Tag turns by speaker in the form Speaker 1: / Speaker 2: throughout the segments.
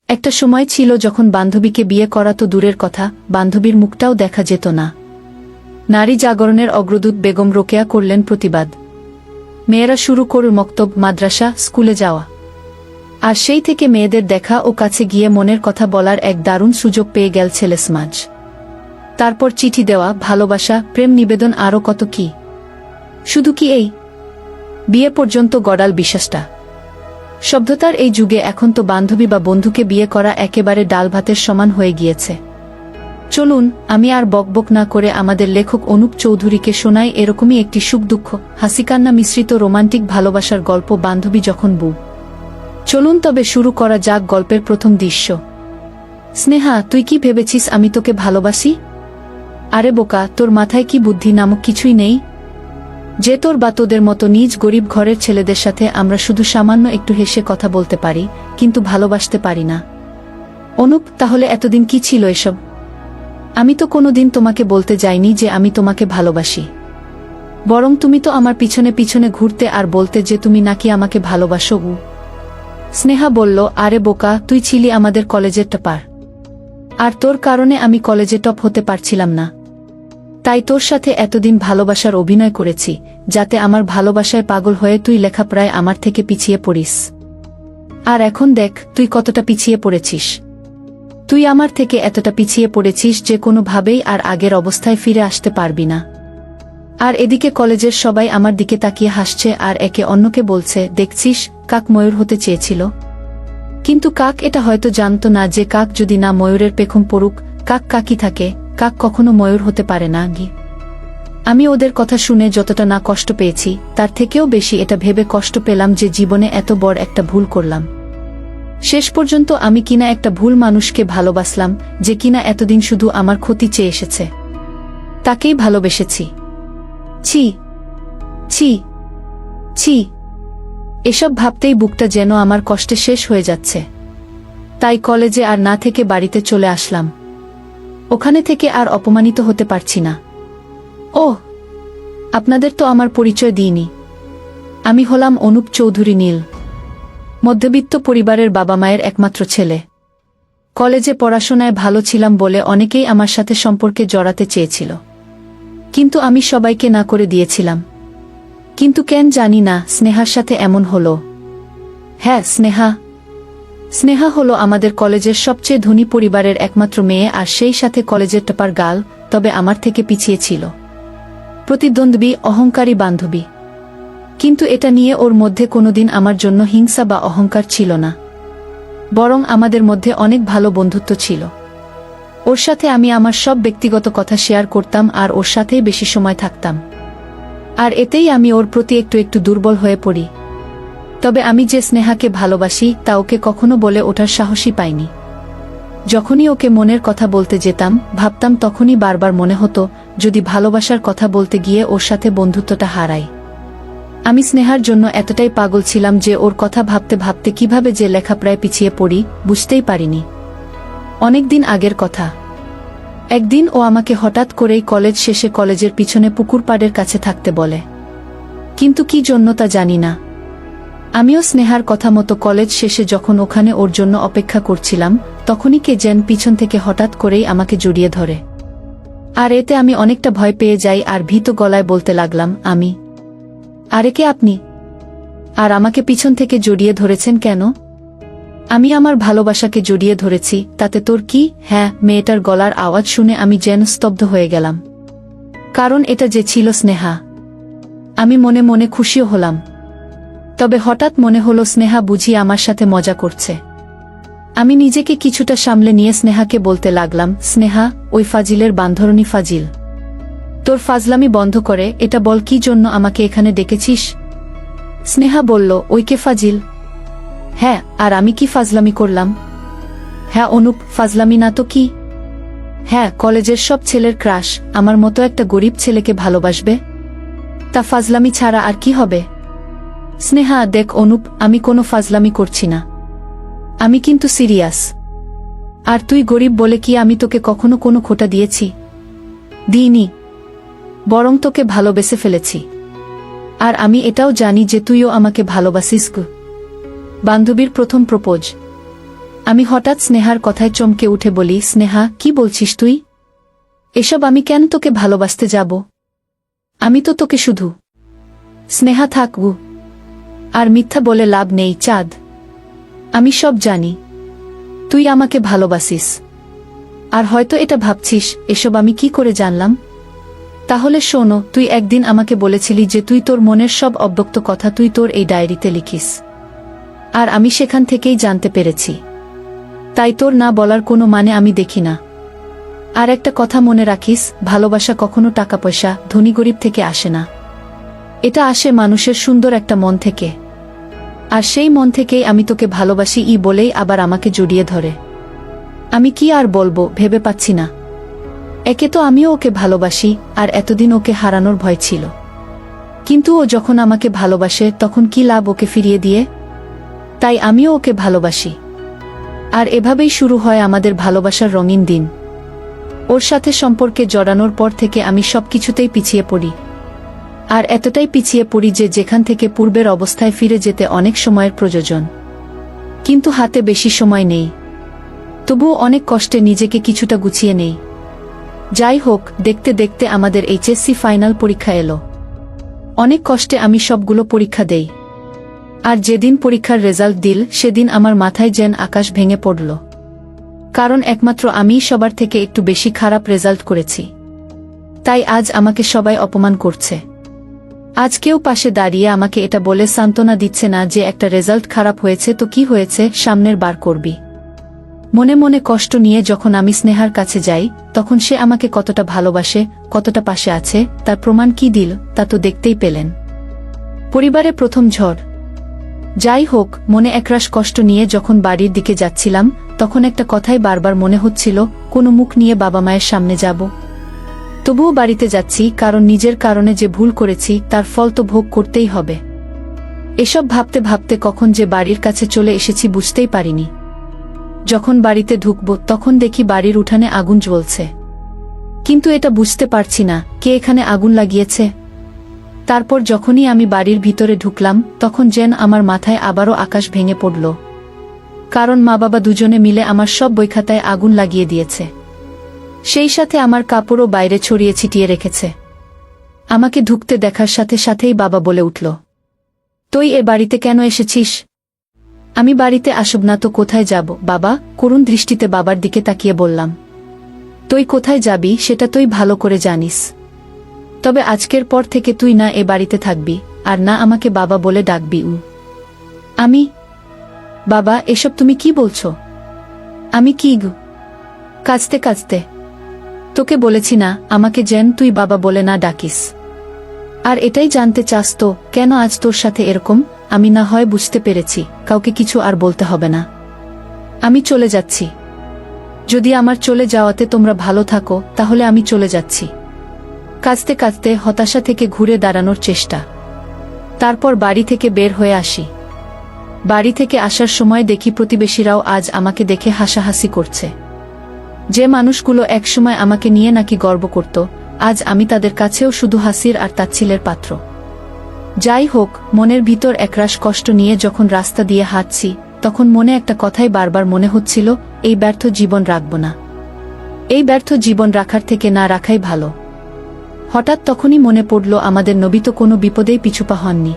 Speaker 1: একটা সময় ছিল যখন বান্ধবীকে বিয়ে করা তো দূরের কথা, বান্ধবীর মুখটাও দেখা যেত না। নারী জাগরণের অগ্রদূত বেগম রোকেয়া করলেন প্রতিবাদ। মেয়েরা শুরু করল মক্তব, মাদ্রাসা, স্কুলে যাওয়া। আর সেই থেকে মেয়েদের দেখা ও কাছে গিয়ে মনের কথা বলার এক দারুণ সুযোগ পেয়ে গেল ছেলে সমাজ। তারপর চিঠি দেওয়া, ভালোবাসা, প্রেম নিবেদন, আরও কত কি। শুধু কি এই বিয়ে পর্যন্ত গড়াল বিশ্বাসটা। সভ্যতার এই যুগে এখন তো বান্ধবী বা বন্ধুকে বিয়ে করা একেবারে ডাল ভাতের সমান হয়ে গিয়েছে। চলুন আমি আর বকবক না করে আমাদের লেখক অনুপ চৌধুরীকে শোনাই এরকমই একটি সুখ দুঃখ হাসিকান্না মিশ্রিত রোমান্টিক ভালোবাসার গল্প, বান্ধবী যখন বউ। চলুন তবে শুরু করা যাক গল্পের প্রথম দৃশ্য। স্নেহা, তুই কি ভেবেছিস আমি তোকে ভালোবাসি? আরে বোকা, তোর মাথায় কি বুদ্ধি নামক কিছুই নেই? যে তোর বা তোদের মতো নিজ গরিব ঘরের ছেলেদের সাথে আমরা শুধু সামান্য একটু হেসে কথা বলতে পারি, কিন্তু ভালোবাসতে পারি না। অনুপ, তাহলে এতদিন কি ছিল এসব? আমি তো কোনোদিন তোমাকে বলতে যাইনি যে আমি তোমাকে ভালোবাসি। বরং তুমি তো আমার পিছনে পিছনে ঘুরতে আর বলতে যে তুমি নাকি আমাকে ভালোবাসো। স্নেহা বলল, আরে বোকা, তুই ছিলি আমাদের কলেজের টপার। আর তোর কারণে আমি কলেজে টপ হতে পারছিলাম না। তাই তোর সাথে এতদিন ভালোবাসার অভিনয় করেছি, যাতে আমার ভালোবাসায় পাগল হয়ে তুই লেখাপড়ায় আমার থেকে পিছিয়ে পড়িস। আর এখন দেখ তুই কতটা পিছিয়ে পড়েছিস। তুই আমার থেকে এতটা পিছিয়ে পড়েছিস যে কোনোভাবেই আর আগের অবস্থায় ফিরে আসতে পারবি না। আর এদিকে কলেজের সবাই আমার দিকে তাকিয়ে হাসছে আর একে অন্যকে বলছে, দেখছিস, কাক ময়ূর হতে চেয়েছিল। কিন্তু কাক এটা হয়তো জানতো না যে কাক যদি না ময়ূরের পেখম পড়ুক, কাক কাকই থাকে, কাক কখনো ময়ূর হতে পারে না। আমি ওদের কথা শুনে যতটা না কষ্ট পেয়েছি, তার থেকেও বেশি এটা ভেবে কষ্ট পেলাম যে জীবনে এত বড় একটা ভুল করলাম। শেষ পর্যন্ত আমি কিনা একটা ভুল মানুষকে ভালোবাসলাম, যে কিনা এতদিন শুধু আমার ক্ষতি চেয়ে এসেছে। তাকেই ভালোবেসেছি। ছি ছি ছি। এসব ভাবতেই বুকটা যেন আমার কষ্টে শেষ হয়ে যাচ্ছে। তাই কলেজে আর না থেকে বাড়িতে চলে আসলাম। ওখানে থেকে আর অপমানিত হতে পারছি না। ওহ, আপনাদের তো আমার পরিচয় দিইনি। আমি হলাম অনুপ চৌধুরী নীল, মধ্যবিত্ত পরিবারের বাবা মায়ের একমাত্র ছেলে। কলেজে পড়াশোনায় ভালো ছিলাম বলে অনেকেই আমার সাথে সম্পর্কে জড়াতে চেয়েছিল, কিন্তু আমি সবাইকে না করে দিয়েছিলাম। কিন্তু কেন জানি না স্নেহার সাথে এমন হলো। হ্যাঁ, স্নেহা হলো আমাদের কলেজের সবচেয়ে ধনী পরিবারের একমাত্র মেয়ে আর সেই সাথে কলেজের টপার গার্ল, তবে আমার থেকে পিছিয়ে ছিল। প্রতিদ্বন্দ্বী, অহংকারী বান্ধবী। কিন্তু এটা নিয়ে ওর মধ্যে কোনোদিন আমার জন্য হিংসা বা অহংকার ছিল না। বরং আমাদের মধ্যে অনেক ভালো বন্ধুত্ব ছিল। ওর সাথে আমি আমার সব ব্যক্তিগত কথা শেয়ার করতাম আর ওর সাথেই বেশি সময় থাকতাম। আর এতেই আমি ওর প্রতি একটু একটু দুর্বল হয়ে পড়ি। তবে আমি যে স্নেহাকে ভালোবাসি তা ওকে কখনো বলে ওঠার সাহসই পাইনি। যখনই ওকে মনের কথা বলতে যেতাম, ভাবতাম তখনই বারবার মনে হতো যদি ভালোবাসার কথা বলতে গিয়ে ওর সাথে বন্ধুত্বটা হারাই। আমি স্নেহার জন্য এতটাই পাগল ছিলাম যে ওর কথা ভাবতে ভাবতে কিভাবে যে লেখাপড়ায় পিছিয়ে পড়ি বুঝতেই পারিনি। অনেকদিন আগের কথা। একদিন ও আমাকে হঠাৎ করেই কলেজ শেষে কলেজের পিছনে পুকুর পাড়ের কাছে থাকতে বলে। কিন্তু কি জন্য তা জানি না। আমিও স্নেহার কথা মতো কলেজ শেষে যখন ওখানে ওর জন্য অপেক্ষা করছিলাম, তখনই কে যেন পিছন থেকে হঠাৎ করেই আমাকে জড়িয়ে ধরে। আর এতে আমি অনেকটা ভয় পেয়ে যাই আর ভীত গলায় বলতে লাগলাম, আমি। আরে কে আপনি? আর আমাকে পিছন থেকে জড়িয়ে ধরেছেন কেন? আমি আমার ভালোবাসাকে জড়িয়ে ধরেছি, তাতে তোর কি? হ্যাঁ, মেয়েটার গলার আওয়াজ শুনে আমি যেন স্তব্ধ হয়ে গেলাম। কারণ এটা যে ছিল স্নেহা। আমি মনে মনে খুশিও হলাম। তবে হঠাৎ মনে হলো স্নেহা বুঝি আমার সাথে মজা করছে। আমি নিজেকে কিছুটা সামলে নিয়ে স্নেহাকে বলতে লাগলাম, স্নেহা, ওই ফাজিলের বান্ধরণী ফাজিল। তোর ফাজলামি বন্ধ করে এটা বল, কি জন্য আমাকে এখানে ডেকেছিস? স্নেহা বলল, ওই কে ফাজিল? হ্যাঁ, আর আমি কি ফাজলামি করলাম? হ্যাঁ অনুপ, ফাজলামি না তো কি? হ্যাঁ, কলেজের সব ছেলের ক্রাশ আমার মতো একটা গরিব ছেলেকে ভালোবাসবে? তা ফাজলামি ছাড়া আর কি হবে? স্নেহা, দেখ অনুপ, আমি কোনো ফাজলামি করছি না। আমি কিন্তু সিরিয়াস। আর তুই গরিব বলে কি আমি তোকে কখনো কোনো খোটা দিয়েছি? দিইনি। বরং তোকে ভালোবেসে ফেলেছি। আর আমি এটাও জানি যে তুইও আমাকে ভালোবাসিস। বান্ধবীর প্রথম প্রপোজ। আমি হঠাৎ স্নেহার কথায় চমকে উঠে বলি, স্নেহা, কি বলছিস তুই? এসব আমি কেন তোকে ভালোবাসতে যাব? আমি তো তোকে শুধু। স্নেহা, থাকবো আর মিথ্যা বলে লাভ নেই চাঁদ। আমি সব জানি, তুই আমাকে ভালোবাসিস। আর হয়তো এটা ভাবছিস এসব আমি কি করে জানলাম। তাহলে শোনো, তুই একদিন আমাকে বলেছিলি যে তুই তোর মনের সব অব্যক্ত কথা তুই তোর এই ডায়েরিতে লিখিস। আর আমি সেখান থেকেই জানতে পেরেছি। তাই তোর না বলার কোনো মানে আমি দেখি না। আর একটা কথা মনে রাখিস, ভালোবাসা কখনো টাকা পয়সা, ধনী গরিব থেকে আসে না। এটা আসে মানুষের সুন্দর একটা মন থেকে। আর সেই মন থেকেই আমি তোকে ভালোবাসি বলেই আবার আমাকে জড়িয়ে ধরে। আমি কি আর বলবো ভেবে পাচ্ছি না। একে তো আমিও ওকে ভালোবাসি, আর এতদিন ওকে হারানোর ভয় ছিল। কিন্তু ও যখন আমাকে ভালোবাসে তখন কি লাভ ওকে ফিরিয়ে দিয়ে? তাই আমিও ওকে ভালোবাসি। আর এভাবেই শুরু হয় আমাদের ভালোবাসার রঙিন দিন। ওর সাথে সম্পর্কে জড়ানোর পর থেকে আমি সবকিছুতেই পিছিয়ে পড়ি। আর এতটাই পিছিয়ে পড়ি যে যেখান থেকে পূর্বের অবস্থায় ফিরে যেতে অনেক সময়ের প্রয়োজন, কিন্তু হাতে বেশি সময় নেই। তবুও অনেক কষ্টে নিজেকে কিছুটা গুছিয়ে নেই। যাই হোক, দেখতে দেখতে আমাদের এইচএসসি ফাইনাল পরীক্ষা এলো। অনেক কষ্টে আমি সবগুলো পরীক্ষা দেই। আর যেদিন পরীক্ষার রেজাল্ট দিল সেদিন আমার মাথায় যেন আকাশ ভেঙে পড়ল। কারণ একমাত্র আমিই সবার থেকে একটু বেশি খারাপ রেজাল্ট করেছি। তাই আজ আমাকে সবাই অপমান করছে। আজ কেউ পাশে দাঁড়িয়ে আমাকে এটা বলে সান্ত্বনা দিচ্ছে না যে একটা রেজাল্ট খারাপ হয়েছে তো কি হয়েছে, সামনের বার করবি। মনে মনে কষ্ট নিয়ে যখন আমি স্নেহার কাছে যাই তখন সে আমাকে কতটা ভালোবাসে, কতটা পাশে আছে তার প্রমাণ কি দিল তা তো দেখতেই পেলেন। পরিবারে প্রথম ঝড়। যাই হোক, মনে একরাশ কষ্ট নিয়ে যখন বাড়ির দিকে যাচ্ছিলাম তখন একটা কথাই বারবার মনে হচ্ছিল, কোনো মুখ নিয়ে বাবা মায়ের সামনে যাব। তবুও বাড়িতে যাচ্ছি, কারণ নিজের কারণে যে ভুল করেছি তার ফল তো ভোগ করতেই হবে। এসব ভাবতে ভাবতে কখন যে বাড়ির কাছে চলে এসেছি বুঝতেই পারিনি। যখন বাড়িতে ঢুকব তখন দেখি বাড়ির উঠানে আগুন জ্বলছে। কিন্তু এটা বুঝতে পারছি না কে এখানে আগুন লাগিয়েছে। তারপর যখনই আমি বাড়ির ভিতরে ঢুকলাম তখন যেন আমার মাথায় আবারও আকাশ ভেঙে পড়ল। কারণ মা বাবা দুজনে মিলে আমার সব বইখাতায় আগুন লাগিয়ে দিয়েছে। সেই সাথে আমার কাপড়ও বাইরে ছড়িয়ে ছিটিয়ে রেখেছে। আমাকে ঢুকতে দেখার সাথে সাথেই বাবা বলে উঠল, তুই এ বাড়িতে কেন এসেছিস? আমি বাড়িতে আসব না তো কোথায় যাব বাবা? করুণ দৃষ্টিতে বাবার দিকে তাকিয়ে বললাম, তুই কোথায় যাবি সেটা তুই ভালো করে জানিস। তবে আজকের পর থেকে তুই না এ বাড়িতে থাকবি, আর না আমাকে বাবা বলে ডাকবি। আমি? বাবা, এসব তুমি কি বলছো? আমি কি গো? কাঁদতে কাঁদতে তোকে বলেছি না আমাকে যেন তুই বাবা বলে না ডাকিস। আর এটাই জানতে চাস তো কেন আজ তোর সাথে এরকম? আমি না হয় বুঝতে পেরেছি, কাউকে কিছু আর বলতে হবে না। আমি চলে যাচ্ছি। যদি আমার চলে যাওয়াতে তোমরা ভালো থাকো তাহলে আমি চলে যাচ্ছি। কাঁদতে কাঁদতে হতাশা থেকে ঘুরে দাঁড়ানোর চেষ্টা। তারপর বাড়ি থেকে বের হয়ে আসি। বাড়ি থেকে আসার সময় দেখি প্রতিবেশীরাও আজ আমাকে দেখে হাসাহাসি করছে। যে মানুষগুলো একসময় আমাকে নিয়ে নাকি গর্ব করত, আজ আমি তাদের কাছেও শুধু হাসির আর তাচ্ছিলের পাত্র। যাই হোক, মনের ভিতর একরাশ কষ্ট নিয়ে যখন রাস্তা দিয়ে হাঁটছি তখন মনে একটা কথাই বারবার মনে হচ্ছিল, এই ব্যর্থ জীবন রাখব না। এই ব্যর্থ জীবন রাখার থেকে না রাখাই ভালো। হঠাৎ তখনই মনে পড়ল আমাদের নবী তো কোনো বিপদেই পিছুপা হননি।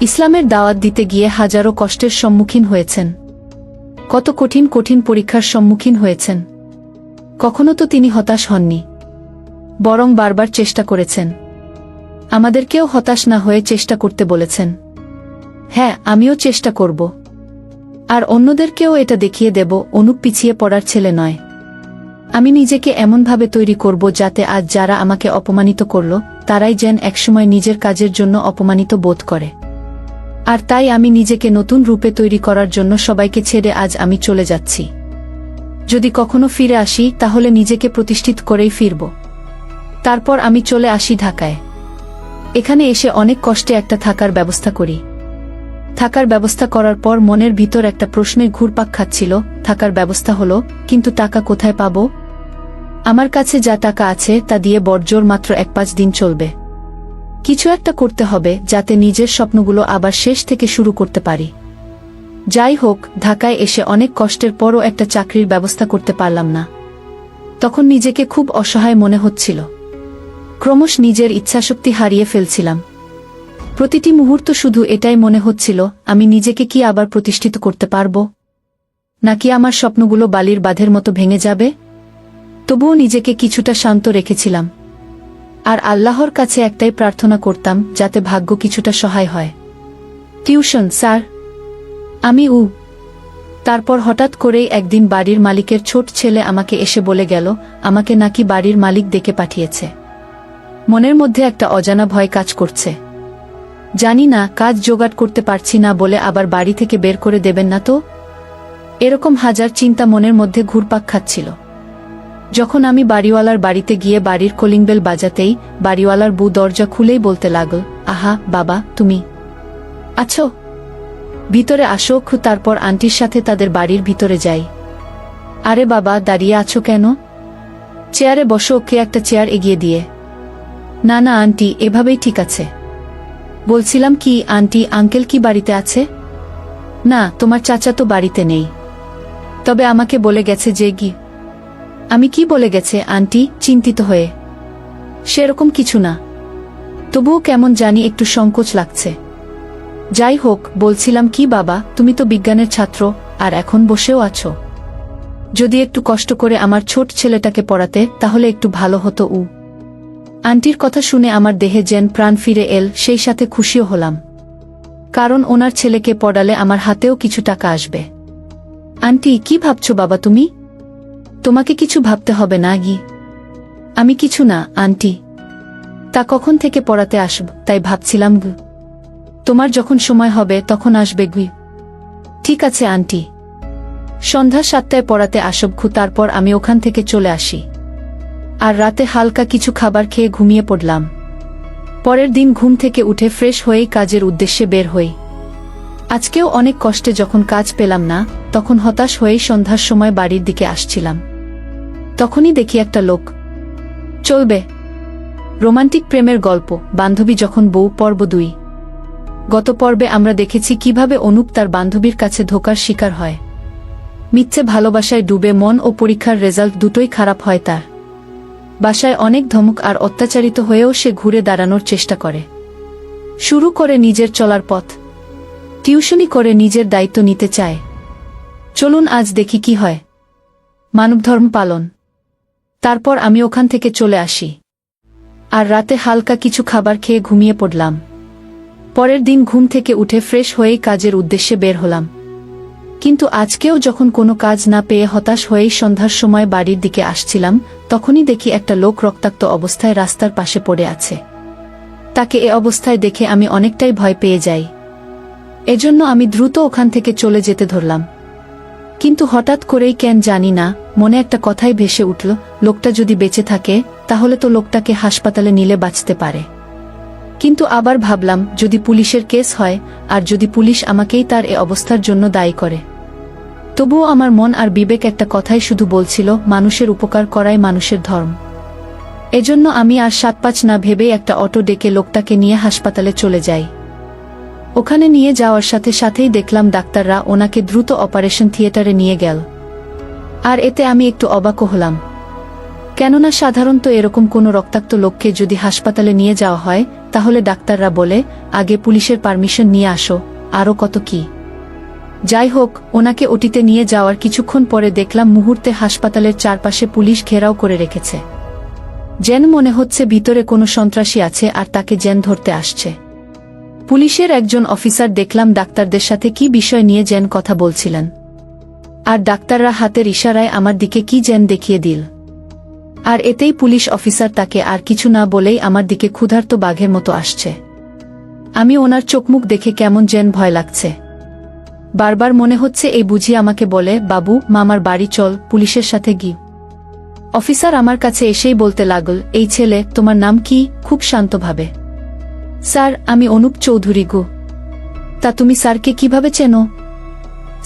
Speaker 1: ইসলামের দাওয়াত দিতে গিয়ে হাজারো কষ্টের সম্মুখীন হয়েছেন। কত কঠিন কঠিন পরীক্ষার সম্মুখীন হয়েছেন। কখনো তো তিনি হতাশ হননি, বরং বারবার চেষ্টা করেছেন। আমাদেরকেও হতাশ না হয়ে চেষ্টা করতে বলেছেন। হ্যাঁ, আমিও চেষ্টা করব। আর অন্যদেরকেও এটা দেখিয়ে দেব অনুপ পিছিয়ে পড়ার ছেলে নয়। আমি নিজেকে এমনভাবে তৈরি করব যাতে আজ যারা আমাকে অপমানিত করল তারাই যেন একসময় নিজের কাজের জন্য অপমানিত বোধ করে। আর তাই আমি নিজেকে নতুন রূপে তৈরি করার জন্য সবাইকে ছেড়ে আজ আমি চলে যাচ্ছি। যদি কখনো ফিরে আসি তাহলে নিজেকে প্রতিষ্ঠিত করেই ফিরব। তারপর আমি চলে আসি ঢাকায়। এখানে এসে অনেক কষ্টে একটা থাকার ব্যবস্থা করি। থাকার ব্যবস্থা করার পর মনের ভিতর একটা প্রশ্নের ঘুরপাক খাচ্ছিল, থাকার ব্যবস্থা হলো, কিন্তু টাকা কোথায় পাবো? আমার কাছে যা টাকা আছে তা দিয়ে বড়জোর মাত্র 1-5 দিন চলবে। কিছু একটা করতে হবে যাতে নিজের স্বপ্নগুলো আবার শেষ থেকে শুরু করতে পারি। যাই হোক, ঢাকায় এসে অনেক কষ্টের পরও একটা চাকরির ব্যবস্থা করতে পারলাম না। তখন নিজেকে খুব অসহায় মনে হচ্ছিল। ক্রমশ নিজের ইচ্ছাশক্তি হারিয়ে ফেলছিলাম। প্রতিটি মুহূর্ত শুধু এটাই মনে হচ্ছিল, আমি নিজেকে কি আবার প্রতিষ্ঠিত করতে পারব, নাকি আমার স্বপ্নগুলো বালির বাঁধের মতো ভেঙে যাবে। তবুও নিজেকে কিছুটা শান্ত রেখেছিলাম, আর আল্লাহর কাছে একটাই প্রার্থনা করতাম, যাতে ভাগ্য কিছুটা সহায় হয়। টিউশন স্যার, আমি তারপর হঠাৎ করেই একদিন বাড়ির মালিকের ছোট ছেলে আমাকে এসে বলে গেল, আমাকে নাকি বাড়ির মালিক ডেকে পাঠিয়েছে। মনের মধ্যে একটা অজানা ভয় কাজ করছে। জানি না কাজ জোগাড় করতে পারছি না বলে আবার বাড়ি থেকে বের করে দেবেন না তো। এরকম হাজার চিন্তা মনের মধ্যে ঘুরপাক খাচ্ছিল। যখন আমি বাড়িওয়ালার বাড়িতে গিয়ে বাড়ির কলিং বেল বাজাতেই বাড়িওয়ালার বউ দরজা খুলেই বলতে লাগল, আহা বাবা, তুমি আছো? ভিতরে আসো। তারপর আন্টির সাথে তাদের বাড়ির ভিতরে যাই। আরে বাবা, দাঁড়িয়ে আছো কেন? চেয়ারে বসো। ওকে একটা চেয়ার এগিয়ে দিয়ে, না না আন্টি, এভাবেই ঠিক আছে। বলছিলাম কি আন্টি, আঙ্কেল কি বাড়িতে আছে? না, তোমার চাচা তো বাড়িতে নেই, তবে আমাকে বলে গেছে যে আমি কি বলে গেছে আন্টি? চিন্তিত হয়ে, সেরকম কিছু না, তবুও কেমন জানি একটু সংকোচ লাগছে। যাই হোক, বলছিলাম কি বাবা, তুমি তো বিজ্ঞানের ছাত্র, আর এখন বসেও আছো। যদি একটু কষ্ট করে আমার ছোট ছেলেটাকে পড়াতে তাহলে একটু ভালো হতো। আন্টির কথা শুনে আমার দেহে যেন প্রাণ ফিরে এল, সেই সাথে খুশিও হলাম, কারণ ওনার ছেলেকে পড়ালে আমার হাতেও কিছু টাকা আসবে। আন্টি, কি ভাবছো বাবা তুমি? তোমাকে কিছু ভাবতে হবে না আমি কিছু না আন্টি। তা কখন থেকে পড়াতে আসব? তাই ভাবছিলাম তোমার যখন সময় হবে তখন আসবে ঠিক আছে আন্টি। সন্ধ্যা 7টায় পড়াতে আসব। তারপর আমি ওখান থেকে চলে আসি, আর রাতে হালকা কিছু খাবার খেয়ে ঘুমিয়ে পড়লাম। পরের দিন ঘুম থেকে উঠে ফ্রেশ হয়েই কাজের উদ্দেশ্যে বের হই। আজকেও অনেক কষ্টে যখন কাজ পেলাম না, তখন হতাশ হয়েই সন্ধ্যার সময় বাড়ির দিকে আসছিলাম। তখনই দেখি একটা লোক। চলবে রোমান্টিক প্রেমের গল্প, বান্ধবী যখন বউ, পর্ব 2। গত পর্বে আমরা দেখেছি কিভাবে অনুপ তার বান্ধবীর কাছে ধোঁকার শিকার হয়। মিথ্যে ভালোবাসায় ডুবে মন ও পরীক্ষার রেজাল্ট দুটোই খারাপ হয় তার। বাসায় অনেক ধমক আর অত্যাচারিত হয়েও সে ঘুরে দাঁড়ানোর চেষ্টা করে, শুরু করে নিজের চলার পথ। টিউশনি করে নিজের দায়িত্ব নিতে চায়। চলুন আজ দেখি কি হয়। মানবধর্ম পালন। তারপর আমি ওখান থেকে চলে আসি, আর রাতে হালকা কিছু খাবার খেয়ে ঘুমিয়ে পড়লাম। পরের দিন ঘুম থেকে উঠে ফ্রেশ হয়েই কাজের উদ্দেশ্যে বের হলাম। কিন্তু আজকেও যখন কোনো কাজ না পেয়ে হতাশ হয়েই সন্ধ্যার সময় বাড়ির দিকে আসছিলাম, তখনই দেখি একটা লোক রক্তাক্ত অবস্থায় রাস্তার পাশে পড়ে আছে। তাকে এ অবস্থায় দেখে আমি অনেকটাই ভয় পেয়ে যাই। এজন্য আমি দ্রুত ওখান থেকে চলে যেতে ধরলাম। কিন্তু হঠাৎ করেই কেন জানি না মনে একটা কথাই ভেসে উঠল, লোকটা যদি বেঁচে থাকে তাহলে তো লোকটাকে হাসপাতালে নিলে বাঁচতে পারে। কিন্তু আবার ভাবলাম, যদি পুলিশের কেস হয়, আর যদি পুলিশ আমাকেই তার এ অবস্থার জন্য দায়ী করে। তবুও আমার মন আর বিবেক একটা কথাই শুধু বলছিল, মানুষের উপকার করাই মানুষের ধর্ম। এজন্য আমি আর 7-5 না ভেবেই একটা অটো ডেকে লোকটাকে নিয়ে হাসপাতালে চলে যাই। ওখানে নিয়ে যাওয়ার সাথে সাথেই দেখলাম ডাক্তাররা ওনাকে দ্রুত অপারেশন থিয়েটারে নিয়ে গেল। আর এতে আমি একটু অবাকও হলাম, কেননা সাধারণত এরকম কোনো রক্তাক্ত লোককে যদি হাসপাতালে নিয়ে যাওয়া হয় তাহলে ডাক্তাররা বলে, আগে পুলিশের পারমিশন নিয়ে আসো, আরও কত কি। যাই হোক, ওনাকে ওটিতে নিয়ে যাওয়ার কিছুক্ষণ পরে দেখলাম মুহূর্তে হাসপাতালের চারপাশে পুলিশ ঘেরাও করে রেখেছে। যেন মনে হচ্ছে ভিতরে কোনো সন্ত্রাসী আছে আর তাকে যেন ধরতে আসছে। পুলিশের একজন অফিসার দেখলাম ডাক্তারদের সাথে কি বিষয় নিয়ে যেন কথা বলছিলেন, আর ডাক্তাররা হাতের ইশারায় আমার দিকে কি যেন দেখিয়ে দিল। আর এতেই পুলিশ অফিসার তাকে আর কিছু না বলেই আমার দিকে ক্ষুধার্ত বাঘের মতো আসছে। আমি ওনার চোখমুখ দেখে কেমন যেন ভয় লাগছে। বারবার মনে হচ্ছে এই বুঝি আমাকে বলে, বাবু, মামার বাড়ি চল, পুলিশের সাথে গিয়ে। অফিসার আমার কাছে এসেই বলতে লাগল, এই ছেলে, তোমার নাম কি? খুব শান্তভাবে। স্যার, আমি অনুপ চৌধুরী গো। তা তুমি স্যারকে কিভাবে চেনো?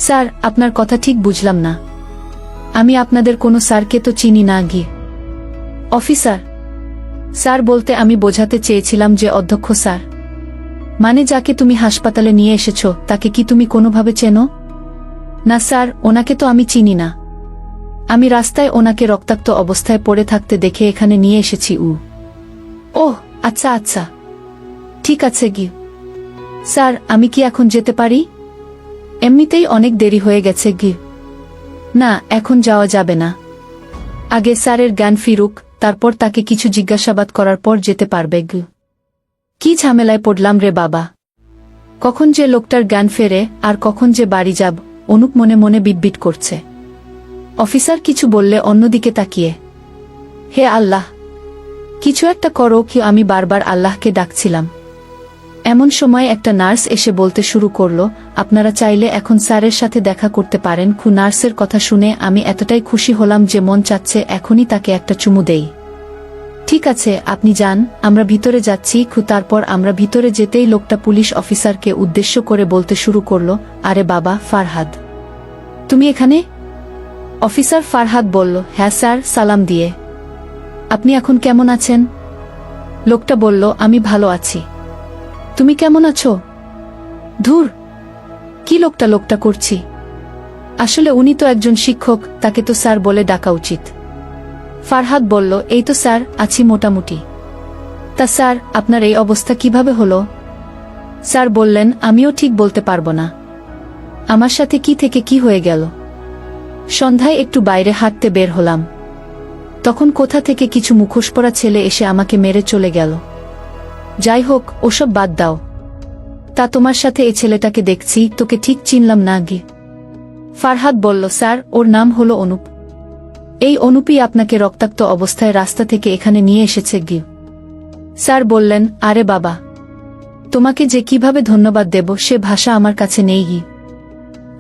Speaker 1: স্যার, আপনার কথা ঠিক বুঝলাম না। আমি আপনাদের কোনো স্যারকে তো চিনি না গিয়ে। অফিসার স্যার বলতে আমি বোঝাতে চেয়েছিলাম যে অধ্যক্ষ স্যার, মানে যাকে তুমি হাসপাতালে নিয়ে এসেছো তাকে কি তুমি কোনোভাবে চেনো? না স্যার, ওনাকে তো আমি চিনি না। আমি রাস্তায় ওনাকে রক্তাক্ত অবস্থায় পড়ে থাকতে দেখে এখানে নিয়ে এসেছি। ওহ, আচ্ছা আচ্ছা, ঠিক আছে গি। স্যার, আমি কি এখন যেতে পারি? এমনিতেই অনেক দেরি হয়ে গেছে গি। না, এখন যাওয়া যাবে না। আগে স্যারের জ্ঞান ফিরুক, তারপর তাকে কিছু জিজ্ঞাসাবাদ করার পর যেতে পারবে গি। কি ঝামেলায় পড়লাম রে বাবা! কখন যে লোকটার জ্ঞান ফেরে আর কখন যে বাড়ি যাব, অনুপ মনে মনে বিটবিট করছে। অফিসার কিছু বললে অন্যদিকে তাকিয়ে, হে আল্লাহ, কিছু একটা করো কি! আমি বারবার আল্লাহকে ডাকছিলাম। এমন সময় একটা নার্স এসে বলতে শুরু করল, আপনারা চাইলে এখন স্যারের সাথে দেখা করতে পারেন। নার্সের কথা শুনে আমি এতটাই খুশি হলাম যে মন চাচ্ছে এখনই তাকে একটা চুমু দেই। ঠিক আছে, আপনি যান, আমরা ভিতরে যাচ্ছি। তারপর আমরা ভিতরে যেতেই লোকটা পুলিশ অফিসারকে উদ্দেশ্য করে বলতে শুরু করল, আরে বাবা ফারহাদ, তুমি এখানে? অফিসার ফারহাদ বলল, হ্যাঁ স্যার, সালাম দিয়ে। আপনি এখন কেমন আছেন? লোকটা বলল, আমি ভালো আছি। তুমি কেমন আছো? ধুর, কি লোকটা লোকটা করছি। আসলে উনি তো একজন শিক্ষক, তাকে তো স্যার বলে ডাকা উচিত। ফারহাদ বলল, এই তো স্যার, আছি মোটামুটি। তা স্যার, আপনার এই অবস্থা কিভাবে হলো? স্যার বললেন, আমিও ঠিক বলতে পারবো না। আমার সাথে কি থেকে কি হয়ে গেল। সন্ধ্যায় একটু বাইরে হাঁটতে বের হলাম, তখন কোথা থেকে কিছু মুখোশ পরা ছেলে এসে আমাকে মেরে চলে গেল। যাই হোক, ওসব বাদ দাও। তা তোমার সাথে এই ছেলেটাকে দেখছি, তোকে ঠিক চিনলাম না গে। ফারহাদ বলল, স্যার, ওর নাম হলো অনুপ। এই অনুপই আপনাকে রক্তাক্ত অবস্থায় রাস্তা থেকে এখানে নিয়ে এসেছে গি। স্যার বললেন, আরে বাবা, তোমাকে যে কিভাবে ধন্যবাদ দেব সে ভাষা আমার কাছে নেই গি।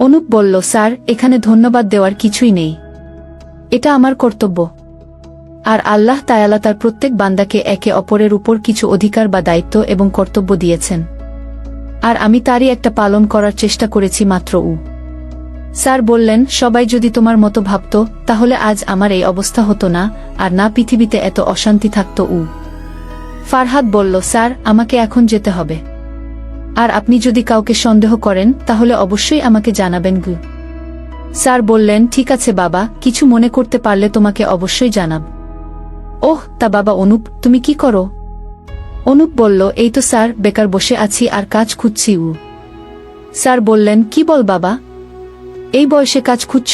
Speaker 1: অনুপ বলল, স্যার, এখানে ধন্যবাদ দেওয়ার কিছুই নেই, এটা আমার কর্তব্য। আর আল্লাহ তাআলা তার প্রত্যেক বান্দাকে একে অপরের উপর কিছু অধিকার বা দায়িত্ব এবং কর্তব্য দিয়েছেন, আর আমি তারই একটা পালন করার চেষ্টা করেছি মাত্র। স্যার বললেন, সবাই যদি তোমার মতো ভাবত তাহলে আজ আমার এই অবস্থা হতো না, আর না পৃথিবীতে এত অশান্তি থাকত। ফারহাদ বলল, স্যার, আমাকে এখন যেতে হবে। আর আপনি যদি কাউকে সন্দেহ করেন তাহলে অবশ্যই আমাকে জানাবেন গু। স্যার বললেন, ঠিক আছে বাবা, কিছু মনে করতে পারলে তোমাকে অবশ্যই জানাব। ওহ, তা বাবা অনুপ, তুমি কি করো? অনুপ বলল, এই তো স্যার, বেকার বসে আছি আর কাজ খুঁজছি। স্যার বললেন, কি বল বাবা, এই বয়সে কাজ খুঁজছ?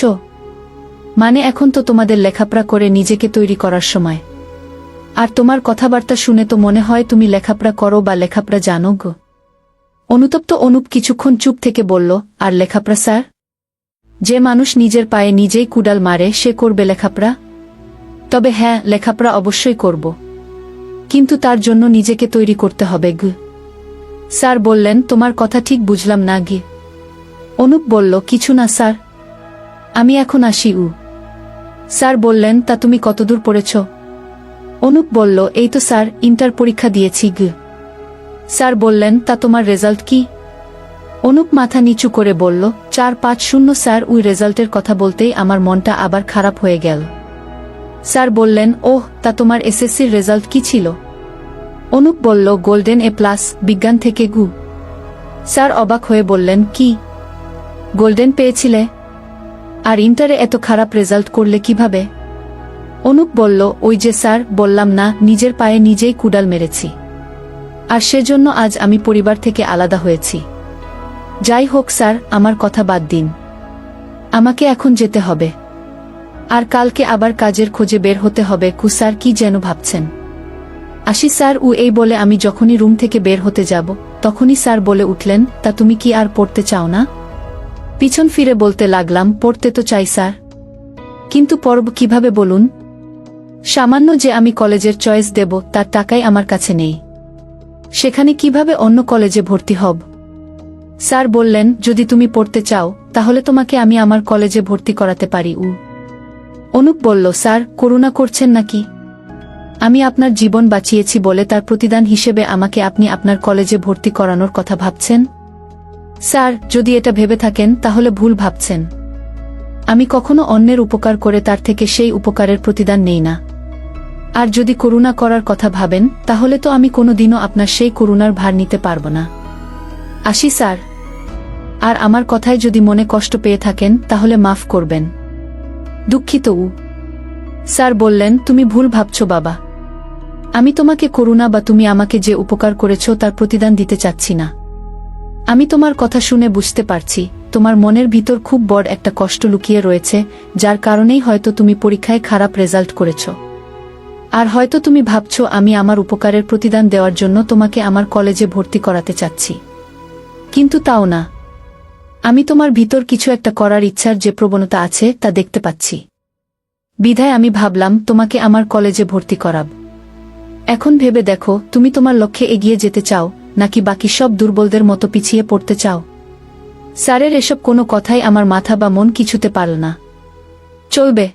Speaker 1: মানে এখন তো তোমাদের লেখাপড়া করে নিজেকে তৈরি করার সময়। আর তোমার কথাবার্তা শুনে তো মনে হয় তুমি লেখাপড়া করো বা লেখাপড়া জানো গো। অনুতপ্ত অনুপ কিছুক্ষণ চুপ থেকে বলল, আর লেখাপড়া স্যার? যে মানুষ নিজের পায়ে নিজেই কুড়াল মারে সে করবে লেখাপড়া? তবে হ্যাঁ, লেখাপড়া অবশ্যই করব, কিন্তু তার জন্য নিজেকে তৈরি করতে হবে গু। স্যার বললেন, তোমার কথা ঠিক বুঝলাম না গি। অনুপ বলল, কিছু না স্যার, আমি এখন আসি। স্যার বললেন, তা তুমি কতদূর পড়েছ? অনুপ বলল, এই তো স্যার, ইন্টার পরীক্ষা দিয়েছি গু। স্যার বললেন, তা তোমার রেজাল্ট কি? অনুপ মাথা নিচু করে বলল, 450 স্যার। রেজাল্টের কথা বলতেই আমার মনটা আবার খারাপ হয়ে গেল। স্যার বললেন, ওহ, তা তোমার এসএসসির রেজাল্ট কি ছিল? অনুপ বলল, গোল্ডেন এ প্লাস, বিজ্ঞান থেকে গু। স্যার অবাক হয়ে বললেন, কি গোল্ডেন পেয়েছিলে? আর ইন্টারে এত খারাপ রেজাল্ট করলে কিভাবে? অনুপ বলল, ওই যে স্যার, বললাম না, নিজের পায়ে নিজেই কুড়াল মেরেছি, আর সেজন্য আজ আমি পরিবার থেকে আলাদা হয়েছি। যাই হোক স্যার, আমার কথা বাদ দিন, আমাকে এখন যেতে হবে, আর কালকে আবার কাজের খোঁজে বের হতে হবে। স্যার কি যেন ভাবছেন। আসি স্যার। এই বলে আমি যখনই রুম থেকে বের হতে যাব তখনই স্যার বলে উঠলেন, তা তুমি কি আর পড়তে চাও না? পিছন ফিরে বলতে লাগলাম, পড়তে তো চাই স্যার, কিন্তু পড়ব কিভাবে বলুন? সামান্য যে আমি কলেজের চয়েস দেব তার টাকাই আমার কাছে নেই, সেখানে কিভাবে অন্য কলেজে ভর্তি হব? স্যার বললেন, যদি তুমি পড়তে চাও তাহলে তোমাকে আমি আমার কলেজে ভর্তি করাতে পারি। অনুপ বলল, স্যার করুণা করছেন নাকি? আমি আপনার জীবন বাঁচিয়েছি বলে তার প্রতিদান হিসেবে আমাকে আপনি আপনার কলেজে ভর্তি করানোর কথা ভাবছেন? স্যার, যদি এটা ভেবে থাকেন তাহলে ভুল ভাবছেন। আমি কখনো অন্যের উপকার করে তার থেকে সেই উপকারের প্রতিদান নেই না। আর যদি করুণা করার কথা ভাবেন তাহলে তো আমি কোনোদিনও আপনার সেই করুণার ভার নিতে পারব না। আসি স্যার। আর আমার কথায় যদি মনে কষ্ট পেয়ে থাকেন তাহলে মাফ করবেন। দুঃখিত। স্যার বললেন, তুমি ভুল ভাবছ বাবা। আমি তোমাকে করুণা বা তুমি আমাকে যে উপকার করেছ তার প্রতিদান দিতে চাচ্ছি না। আমি তোমার কথা শুনে বুঝতে পারছি তোমার মনের ভিতর খুব বড় একটা কষ্ট লুকিয়ে রয়েছে, যার কারণেই হয়তো তুমি পরীক্ষায় খারাপ রেজাল্ট করেছ। আর হয়তো তুমি ভাবছ আমি আমার উপকারের প্রতিদান দেওয়ার জন্য তোমাকে আমার কলেজে ভর্তি করাতে চাচ্ছি, কিন্তু তাও না। আমি তোমার ভিতর কিছু একটা করার ইচ্ছার যে প্রবণতা আছে তা দেখতে পাচ্ছি। বিধায় আমি ভাবলাম তোমাকে আমার কলেজে ভর্তি করাব। এখন ভেবে দেখো, তুমি তোমার লক্ষ্যে এগিয়ে যেতে চাও নাকি বাকি সব দুর্বলদের মতো পিছিয়ে পড়তে চাও? স্যারের এসব কোনো কথাই আমার মাথা বা মন কিছুতে পারল না। চলবে।